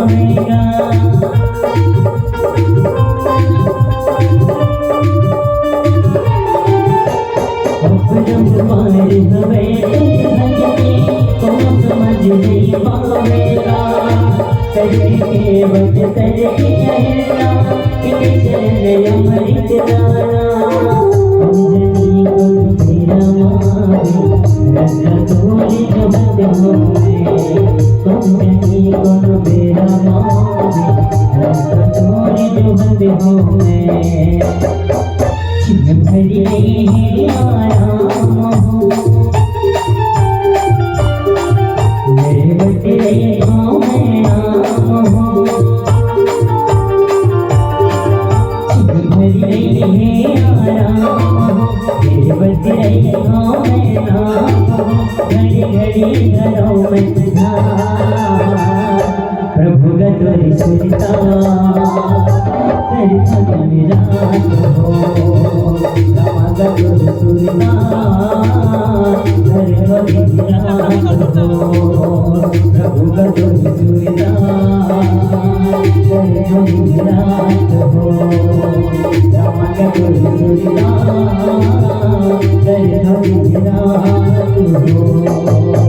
भावेगा। तुम्हारी हवेली को समझ नहीं पावेगा। करके बच करके रहेगा कि चले अमृत जाना। अंजनी को तेरा मारे रंग तोरी जबत होए। अंजनी को तेरा मारे रंग तोरी जबत होए। भरी नहीं आराम हो मेरे बटे गाँव में नाम हो। भरी नहीं आराम हो मेरे बटे गाँव में नाम हो। घड़ी घड़ी घरों में प्रभु गदर सुनता रात हो। सुरना घर रात हो। प्रभु का सुरना घर रात हो। राम का सुरना घर रात हो।